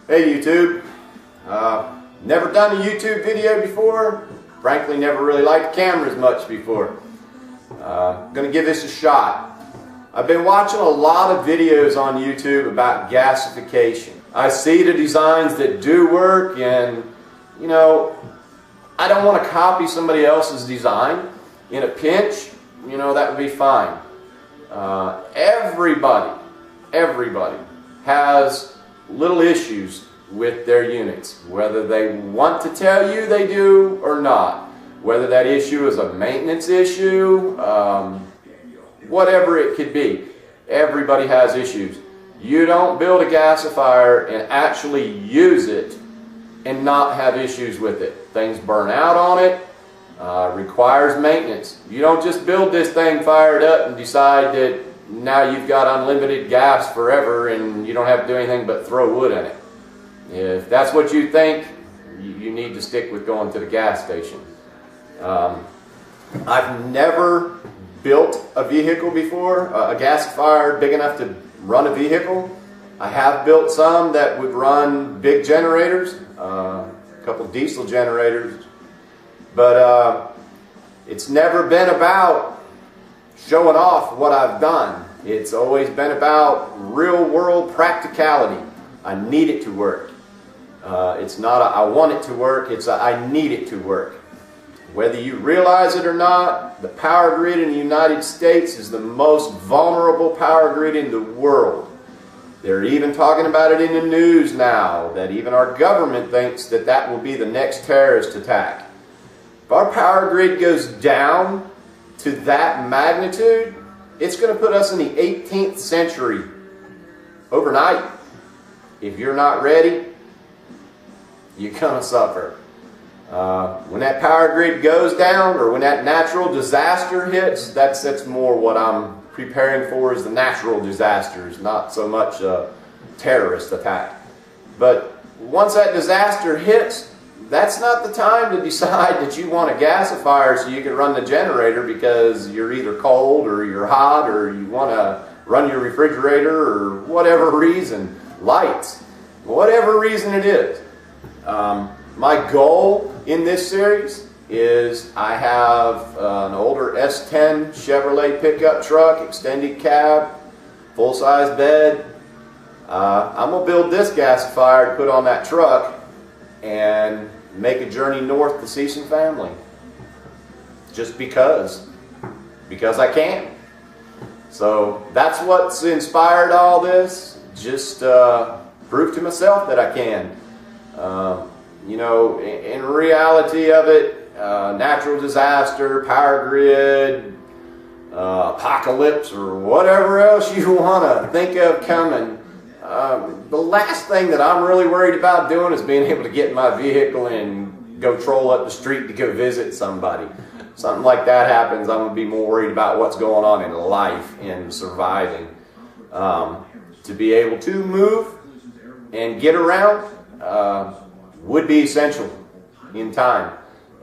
Hey YouTube, never done a YouTube video before. Frankly, never really liked cameras much before. Gonna give this a shot. I've been watching a lot of videos on YouTube about gasification. I see the designs that do work, and you know, I don't want to copy somebody else's design. In a pinch, you know, that would be fine. Everybody has little issues with their units, whether they want to tell you they do or not, whether that issue is a maintenance issue, whatever it could be. Everybody has issues. You don't build a gasifier and actually use it and not have issues with it. Things burn out on it, requires maintenance. You don't just build this thing, fire it up, and decide that now you've got unlimited gas forever and you don't have to do anything but throw wood in it. If that's what you think, you need to stick with going to the gas station. I've never built a vehicle before, a gasifier big enough to run a vehicle. I have built some that would run big generators, a couple diesel generators, but it's never been about showing off what I've done. It's always been about real world practicality. I need it to work. It's not a, I want it to work, it's a, I need it to work. Whether you realize it or not, the power grid in the United States is the most vulnerable power grid in the world. They're even talking about it in the news now, that even our government thinks that that will be the next terrorist attack. If our power grid goes down to that magnitude, it's going to put us in the 18th century overnight. If you're not ready, you're going to suffer. When that power grid goes down, or when that natural disaster hits, that's more what I'm preparing for, is the natural disasters, not so much a terrorist attack. But once that disaster hits, that's not the time to decide that you want a gasifier so you can run the generator because you're either cold or you're hot or you want to run your refrigerator or whatever reason, lights, whatever reason it is. My goal in this series is I have an older S10 Chevrolet pickup truck, extended cab, full-size bed. I'm going to build this gasifier to put on that truck and make a journey north to see some family. Just because I can. So that's what's inspired all this. Just prove to myself that I can. You know, in reality of it, natural disaster, power grid, apocalypse, or whatever else you want to think of coming, the last thing that I'm really worried about doing is being able to get in my vehicle and go troll up the street to go visit somebody. Something like that happens, I'm going to be more worried about what's going on in life and surviving. To be able to move and get around would be essential in time,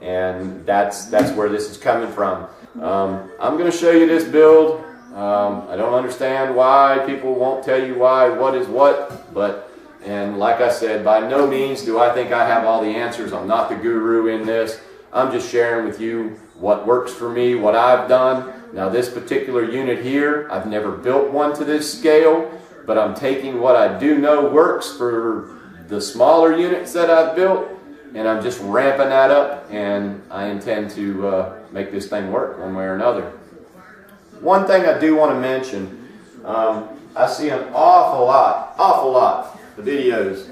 and that's where this is coming from. I'm going to show you this build. I don't understand why people won't tell you why, what is what, and like I said, by no means do I think I have all the answers. I'm not the guru in this. I'm just sharing with you what works for me, what I've done. Now this particular unit here, I've never built one to this scale, but I'm taking what I do know works for the smaller units that I've built, and I'm just ramping that up, and I intend to make this thing work one way or another. One thing I do want to mention, I see an awful lot of videos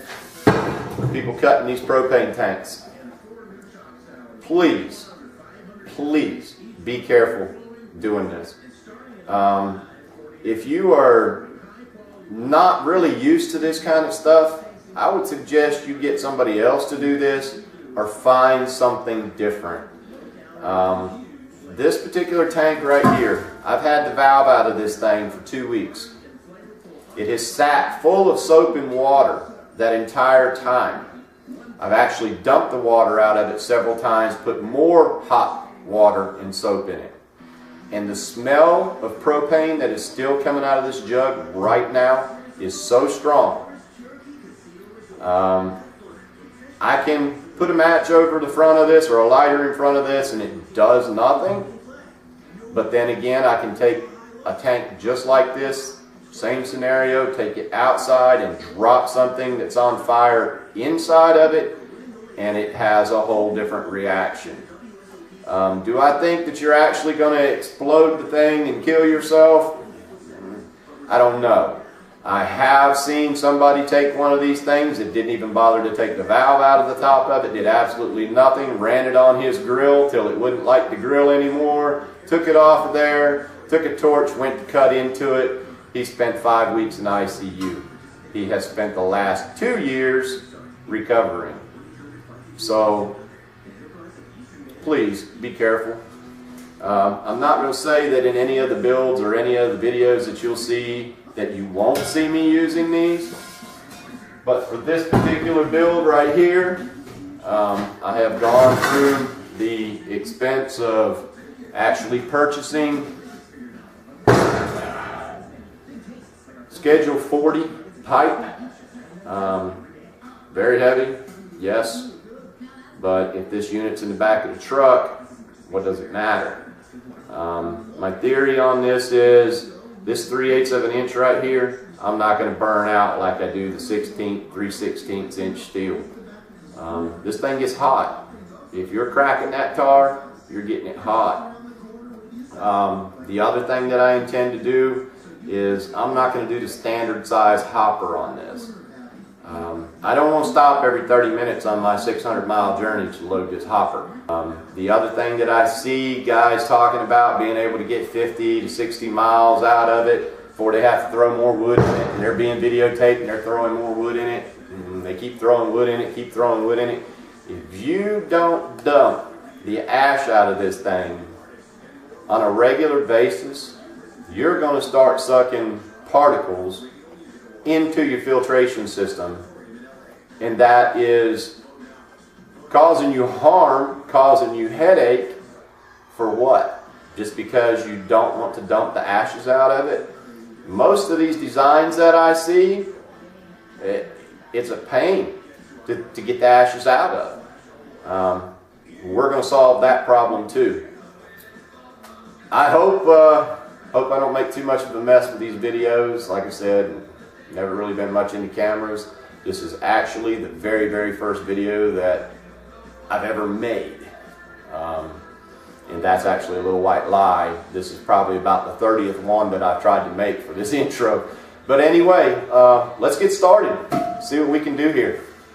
of people cutting these propane tanks. Please be careful doing this. If you are not really used to this kind of stuff, I would suggest you get somebody else to do this or find something different. This particular tank right here, I've had the valve out of this thing for 2 weeks. It has sat full of soap and water that entire time. I've actually dumped the water out of it several times, put more hot water and soap in it. And the smell of propane that is still coming out of this jug right now is so strong. I can put a match over the front of this or a lighter in front of this and it does nothing. But then again, I can take a tank just like this, same scenario, take it outside and drop something that's on fire inside of it, and it has a whole different reaction. Do I think that you're actually going to explode the thing and kill yourself? I don't know. I have seen somebody take one of these things that didn't even bother to take the valve out of the top of it, did absolutely nothing, ran it on his grill till it wouldn't light the grill anymore, took it off of there, took a torch, went to cut into it. He spent 5 weeks in ICU. He has spent the last 2 years recovering. So please be careful. I'm not going to say that in any of the builds or any of the videos that you'll see that you won't see me using these, but for this particular build right here, I have gone through the expense of actually purchasing Schedule 40 pipe. Very heavy, yes, but if this unit's in the back of the truck, what does it matter? My theory on this is this 3/8 of an inch right here, I'm not going to burn out like I do the 3/16 inch steel. This thing gets hot. If you're cracking that tar, you're getting it hot. The other thing that I intend to do is I'm not going to do the standard size hopper on this. I don't want to stop every 30 minutes on my 600-mile journey to load this hopper. The other thing that I see guys talking about being able to get 50 to 60 miles out of it before they have to throw more wood in it, and they're being videotaped and they're throwing more wood in it, and they keep throwing wood in it, keep throwing wood in it. If you don't dump the ash out of this thing on a regular basis, you're going to start sucking particles into your filtration system, and that is causing you harm, causing you headache. For what? Just because you don't want to dump the ashes out of it? Most of these designs that I see, it's a pain to get the ashes out of. We're going to solve that problem too. I hope I don't make too much of a mess with these videos. Like I said, never really been much into cameras. This is actually the very, very first video that I've ever made. And that's actually a little white lie. This is probably about the 30th one that I've tried to make for this intro. But anyway, let's get started. See what we can do here.